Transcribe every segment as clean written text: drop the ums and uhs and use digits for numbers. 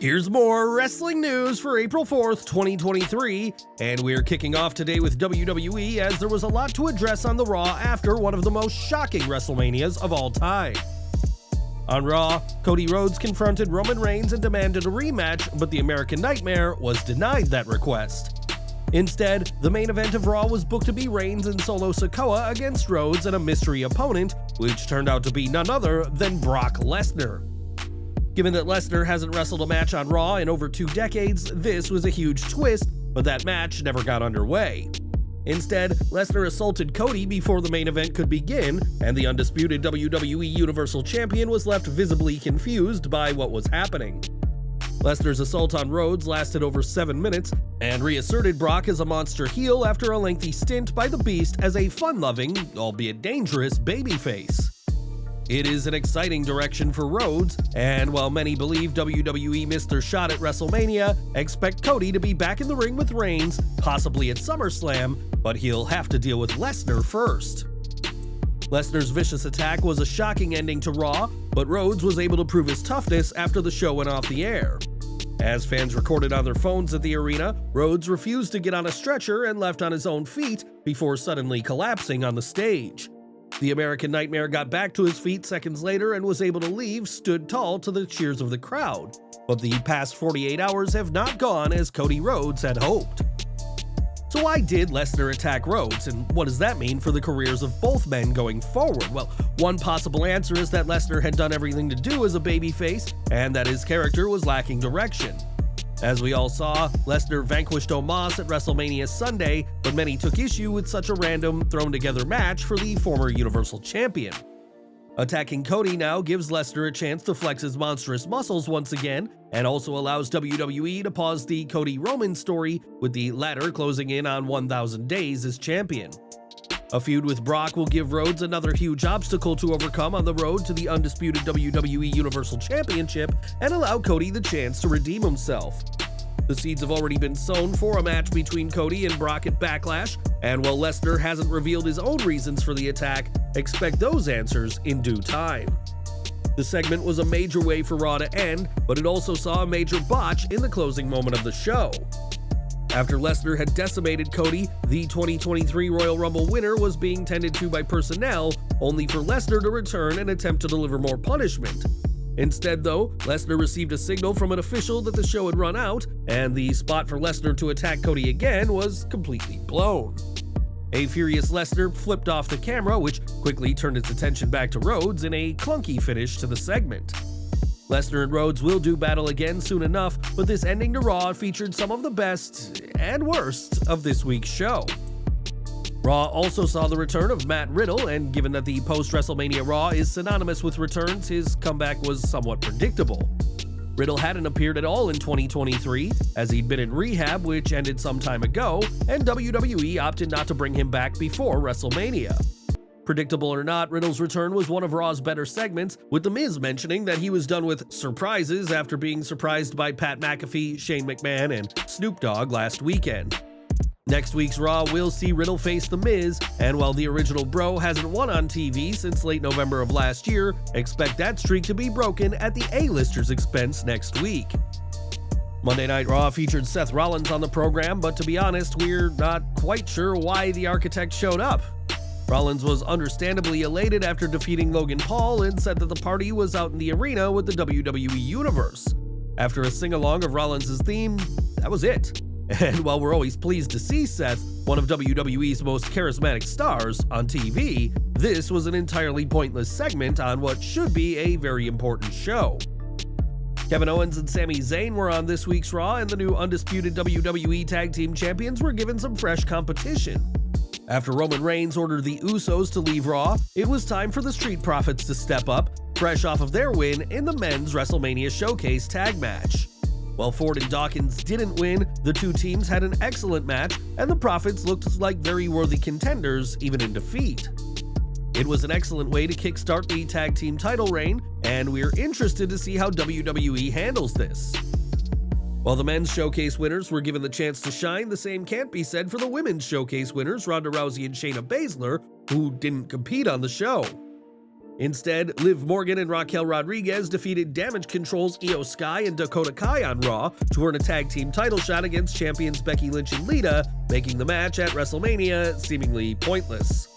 Here's more wrestling news for April 4th, 2023, and we're kicking off today with WWE as there was a lot to address on the Raw after one of the most shocking WrestleManias of all time. On Raw, Cody Rhodes confronted Roman Reigns and demanded a rematch, but the American Nightmare was denied that request. Instead, the main event of Raw was booked to be Reigns and Solo Sikoa against Rhodes and a mystery opponent, which turned out to be none other than Brock Lesnar. Given that Lesnar hasn't wrestled a match on Raw in over 2 decades, this was a huge twist, but that match never got underway. Instead, Lesnar assaulted Cody before the main event could begin, and the undisputed WWE Universal Champion was left visibly confused by what was happening. Lesnar's assault on Rhodes lasted over 7 minutes, and reasserted Brock as a monster heel after a lengthy stint by the Beast as a fun-loving, albeit dangerous, babyface. It is an exciting direction for Rhodes, and while many believe WWE missed their shot at WrestleMania, expect Cody to be back in the ring with Reigns, possibly at SummerSlam, but he'll have to deal with Lesnar first. Lesnar's vicious attack was a shocking ending to Raw, but Rhodes was able to prove his toughness after the show went off the air. As fans recorded on their phones at the arena, Rhodes refused to get on a stretcher and left on his own feet before suddenly collapsing on the stage. The American Nightmare got back to his feet seconds later and was able to leave, stood tall to the cheers of the crowd. But the past 48 hours have not gone as Cody Rhodes had hoped. So why did Lesnar attack Rhodes, and what does that mean for the careers of both men going forward? Well, one possible answer is that Lesnar had done everything to do as a babyface, and that his character was lacking direction. As we all saw, Lesnar vanquished Omos at WrestleMania Sunday, but many took issue with such a random, thrown-together match for the former Universal Champion. Attacking Cody now gives Lesnar a chance to flex his monstrous muscles once again, and also allows WWE to pause the Cody-Roman story, with the latter closing in on 1,000 days as champion. A feud with Brock will give Rhodes another huge obstacle to overcome on the road to the undisputed WWE Universal Championship and allow Cody the chance to redeem himself. The seeds have already been sown for a match between Cody and Brock at Backlash, and while Lesnar hasn't revealed his own reasons for the attack, expect those answers in due time. The segment was a major way for Raw to end, but it also saw a major botch in the closing moment of the show. After Lesnar had decimated Cody, the 2023 Royal Rumble winner was being tended to by personnel, only for Lesnar to return and attempt to deliver more punishment. Instead, though, Lesnar received a signal from an official that the show had run out, and the spot for Lesnar to attack Cody again was completely blown. A furious Lesnar flipped off the camera, which quickly turned its attention back to Rhodes in a clunky finish to the segment. Lesnar and Rhodes will do battle again soon enough, but this ending to Raw featured some of the best and worst of this week's show. Raw also saw the return of Matt Riddle, and given that the post-WrestleMania Raw is synonymous with returns, his comeback was somewhat predictable. Riddle hadn't appeared at all in 2023, as he'd been in rehab, which ended some time ago, and WWE opted not to bring him back before WrestleMania. Predictable or not, Riddle's return was one of Raw's better segments, with The Miz mentioning that he was done with surprises after being surprised by Pat McAfee, Shane McMahon, and Snoop Dogg last weekend. Next week's Raw will see Riddle face The Miz, and while the original bro hasn't won on TV since late November of last year, expect that streak to be broken at the A-listers' expense next week. Monday Night Raw featured Seth Rollins on the program, but to be honest, we're not quite sure why the architect showed up. Rollins was understandably elated after defeating Logan Paul and said that the party was out in the arena with the WWE Universe. After a sing-along of Rollins' theme, that was it. And while we're always pleased to see Seth, one of WWE's most charismatic stars, on TV, this was an entirely pointless segment on what should be a very important show. Kevin Owens and Sami Zayn were on this week's Raw, and the new undisputed WWE Tag Team Champions were given some fresh competition. After Roman Reigns ordered the Usos to leave Raw, it was time for the Street Profits to step up, fresh off of their win in the men's WrestleMania Showcase tag match. While Ford and Dawkins didn't win, the two teams had an excellent match, and the Profits looked like very worthy contenders, even in defeat. It was an excellent way to kickstart the tag team title reign, and we're interested to see how WWE handles this. While the men's showcase winners were given the chance to shine, the same can't be said for the women's showcase winners, Ronda Rousey and Shayna Baszler, who didn't compete on the show. Instead, Liv Morgan and Raquel Rodriguez defeated Damage Control's Io Sky and Dakota Kai on Raw to earn a tag team title shot against champions Becky Lynch and Lita, making the match at WrestleMania seemingly pointless.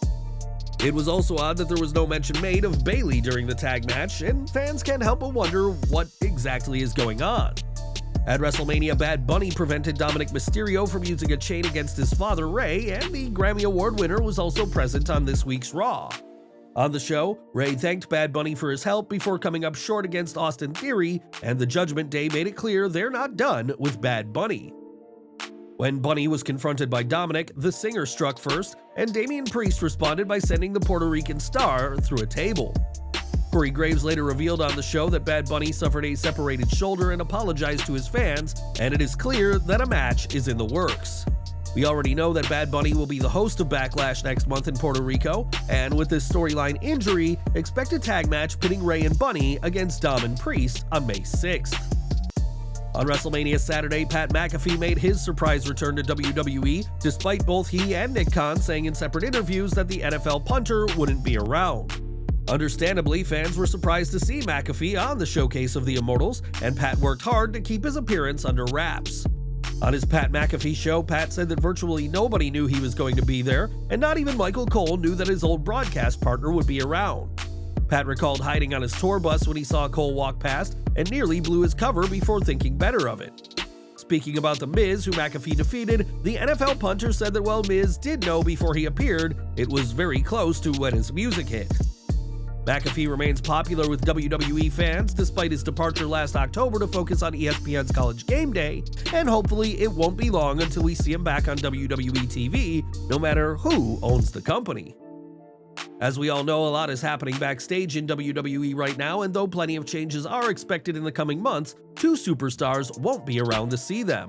It was also odd that there was no mention made of Bayley during the tag match, and fans can't help but wonder what exactly is going on. At WrestleMania, Bad Bunny prevented Dominic Mysterio from using a chain against his father, Ray, and the Grammy Award winner was also present on this week's Raw. On the show, Ray thanked Bad Bunny for his help before coming up short against Austin Theory, and the Judgment Day made it clear they're not done with Bad Bunny. When Bunny was confronted by Dominic, the singer struck first, and Damian Priest responded by sending the Puerto Rican star through a table. Corey Graves later revealed on the show that Bad Bunny suffered a separated shoulder and apologized to his fans, and it is clear that a match is in the works. We already know that Bad Bunny will be the host of Backlash next month in Puerto Rico, and with this storyline injury, expect a tag match pitting Ray and Bunny against Dom and Priest on May 6th. On WrestleMania Saturday, Pat McAfee made his surprise return to WWE, despite both he and Nick Khan saying in separate interviews that the NFL punter wouldn't be around. Understandably, fans were surprised to see McAfee on the Showcase of the Immortals, and Pat worked hard to keep his appearance under wraps. On his Pat McAfee show, Pat said that virtually nobody knew he was going to be there, and not even Michael Cole knew that his old broadcast partner would be around. Pat recalled hiding on his tour bus when he saw Cole walk past and nearly blew his cover before thinking better of it. Speaking about The Miz, who McAfee defeated, the NFL punter said that while Miz did know before he appeared, it was very close to when his music hit. McAfee remains popular with WWE fans despite his departure last October to focus on ESPN's College Game Day, and hopefully it won't be long until we see him back on WWE TV, no matter who owns the company. As we all know, a lot is happening backstage in WWE right now, and though plenty of changes are expected in the coming months, two superstars won't be around to see them.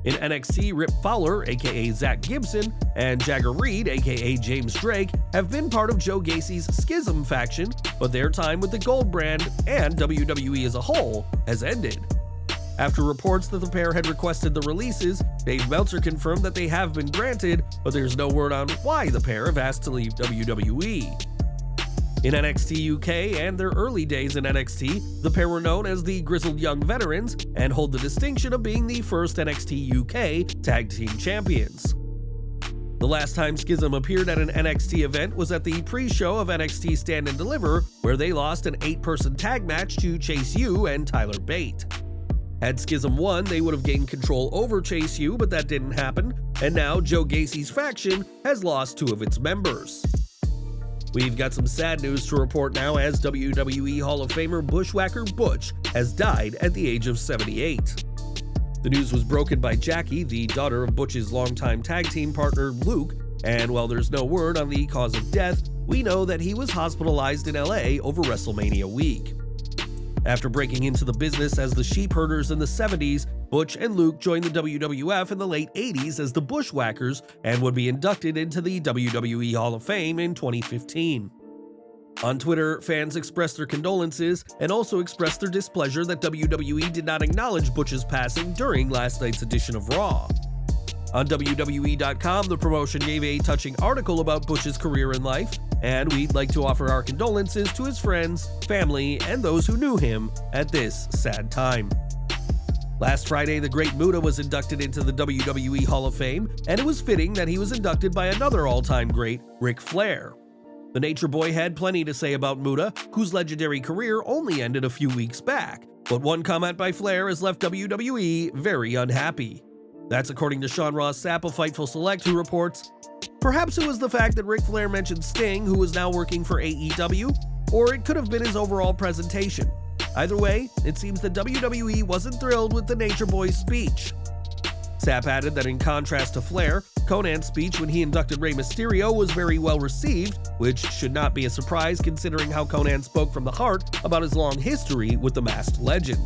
In NXT, Rip Fowler, aka Zach Gibson, and Jagger Reid, aka James Drake, have been part of Joe Gacy's Schism faction, but their time with the Gold brand and WWE as a whole has ended. After reports that the pair had requested the releases, Dave Meltzer confirmed that they have been granted, but there's no word on why the pair have asked to leave WWE. In NXT UK and their early days in NXT, the pair were known as the Grizzled Young Veterans and hold the distinction of being the first NXT UK Tag Team Champions. The last time Schism appeared at an NXT event was at the pre-show of NXT Stand and Deliver, where they lost an 8-person tag match to Chase U and Tyler Bate. Had Schism won, they would have gained control over Chase U, but that didn't happen, and now Joe Gacy's faction has lost 2 of its members. We've got some sad news to report now, as WWE Hall of Famer Bushwhacker Butch has died at the age of 78. The news was broken by Jackie, the daughter of Butch's longtime tag team partner Luke, and while there's no word on the cause of death, we know that he was hospitalized in LA over WrestleMania week. After breaking into the business as the Sheepherders in the 70s, Butch and Luke joined the WWF in the late 80s as the Bushwhackers and would be inducted into the WWE Hall of Fame in 2015. On Twitter, fans expressed their condolences and also expressed their displeasure that WWE did not acknowledge Butch's passing during last night's edition of Raw. On WWE.com, the promotion gave a touching article about Butch's career and life, and we'd like to offer our condolences to his friends, family, and those who knew him at this sad time. Last Friday, the Great Muta was inducted into the WWE Hall of Fame, and it was fitting that he was inducted by another all-time great, Ric Flair. The Nature Boy had plenty to say about Muta, whose legendary career only ended a few weeks back, but one comment by Flair has left WWE very unhappy. That's according to Sean Ross Sapp of Fightful Select, who reports, "Perhaps it was the fact that Ric Flair mentioned Sting, who is now working for AEW, or it could have been his overall presentation. Either way, it seems that WWE wasn't thrilled with the Nature Boy's speech." Sapp added that in contrast to Flair, Conan's speech when he inducted Rey Mysterio was very well received, which should not be a surprise considering how Conan spoke from the heart about his long history with the masked legend.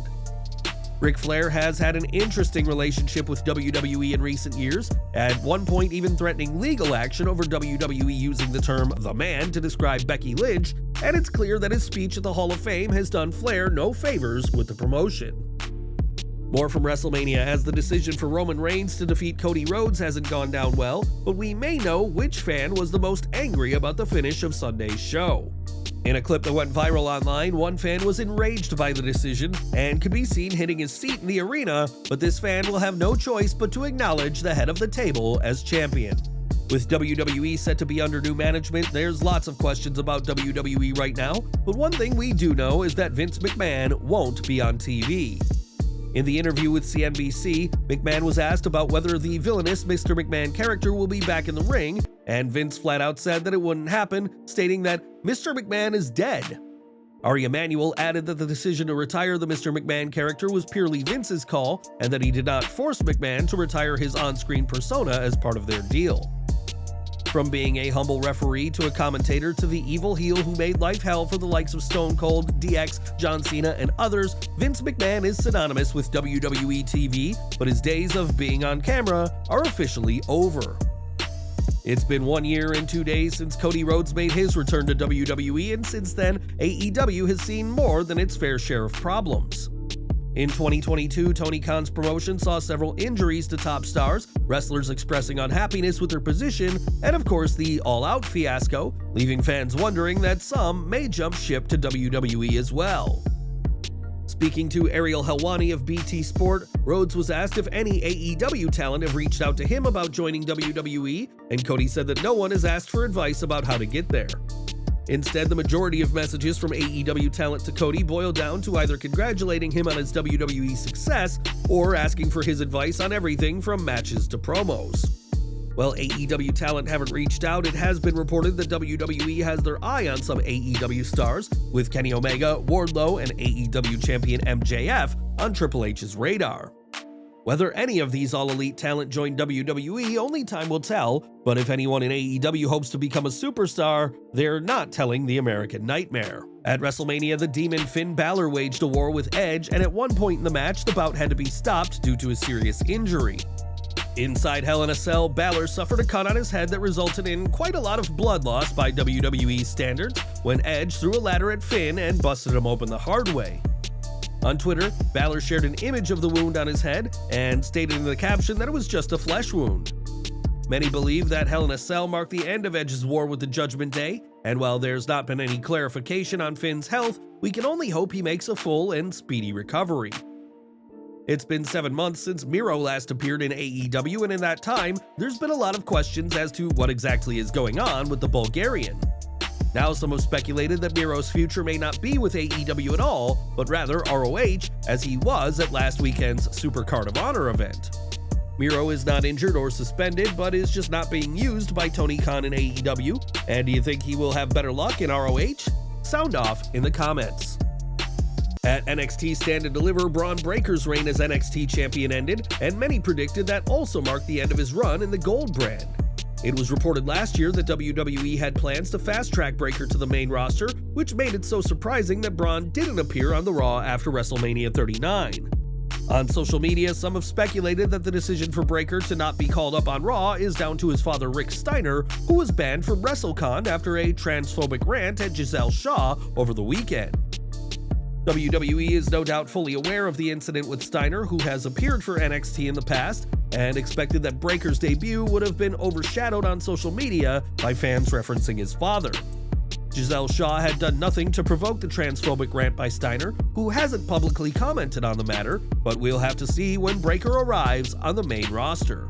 Ric Flair has had an interesting relationship with WWE in recent years, at one point even threatening legal action over WWE using the term "the man" to describe Becky Lynch, and it's clear that his speech at the Hall of Fame has done Flair no favors with the promotion. More from WrestleMania, as the decision for Roman Reigns to defeat Cody Rhodes hasn't gone down well, but we may know which fan was the most angry about the finish of Sunday's show. In a clip that went viral online, one fan was enraged by the decision and could be seen hitting his seat in the arena, but this fan will have no choice but to acknowledge the head of the table as champion. With WWE set to be under new management, there's lots of questions about WWE right now, but one thing we do know is that Vince McMahon won't be on TV. In the interview with CNBC, McMahon was asked about whether the villainous Mr. McMahon character will be back in the ring, and Vince flat out said that it wouldn't happen, stating that Mr. McMahon is dead. Ari Emanuel added that the decision to retire the Mr. McMahon character was purely Vince's call, and that he did not force McMahon to retire his on-screen persona as part of their deal. From being a humble referee to a commentator to the evil heel who made life hell for the likes of Stone Cold, DX, John Cena, and others, Vince McMahon is synonymous with WWE TV, but his days of being on camera are officially over. It's been 1 year and 2 days since Cody Rhodes made his return to WWE, and since then, AEW has seen more than its fair share of problems. In 2022, Tony Khan's promotion saw several injuries to top stars, wrestlers expressing unhappiness with their position, and of course the All Out fiasco, leaving fans wondering that some may jump ship to WWE as well. Speaking to Ariel Helwani of BT Sport, Rhodes was asked if any AEW talent have reached out to him about joining WWE, and Cody said that no one has asked for advice about how to get there. Instead, the majority of messages from AEW talent to Cody boil down to either congratulating him on his WWE success or asking for his advice on everything from matches to promos. While AEW talent haven't reached out, it has been reported that WWE has their eye on some AEW stars, with Kenny Omega, Wardlow, and AEW champion MJF on Triple H's radar. Whether any of these all-elite talent join WWE, only time will tell, but if anyone in AEW hopes to become a superstar, they're not telling the American nightmare. At WrestleMania, the Demon Finn Balor waged a war with Edge, and at one point in the match, the bout had to be stopped due to a serious injury. Inside Hell in a Cell, Balor suffered a cut on his head that resulted in quite a lot of blood loss by WWE standards when Edge threw a ladder at Finn and busted him open the hard way. On Twitter, Balor shared an image of the wound on his head and stated in the caption that it was just a flesh wound. Many believe that Hell in a Cell marked the end of Edge's war with the Judgment Day, and while there's not been any clarification on Finn's health, we can only hope he makes a full and speedy recovery. It's been 7 months since Miro last appeared in AEW, and in that time, there's been a lot of questions as to what exactly is going on with the Bulgarian. Now some have speculated that Miro's future may not be with AEW at all, but rather ROH, as he was at last weekend's SuperCard of Honor event. Miro is not injured or suspended, but is just not being used by Tony Khan in AEW, and do you think he will have better luck in ROH? Sound off in the comments. At NXT Stand and Deliver, Braun Breaker's reign as NXT champion ended, and many predicted that also marked the end of his run in the Gold brand. It was reported last year that WWE had plans to fast-track Breaker to the main roster, which made it so surprising that Braun didn't appear on the Raw after WrestleMania 39. On social media, some have speculated that the decision for Breaker to not be called up on Raw is down to his father Rick Steiner, who was banned from WrestleCon after a transphobic rant at Giselle Shaw over the weekend. WWE is no doubt fully aware of the incident with Steiner, who has appeared for NXT in the past, and expected that Breaker's debut would have been overshadowed on social media by fans referencing his father. Giselle Shaw had done nothing to provoke the transphobic rant by Steiner, who hasn't publicly commented on the matter, but we'll have to see when Breaker arrives on the main roster.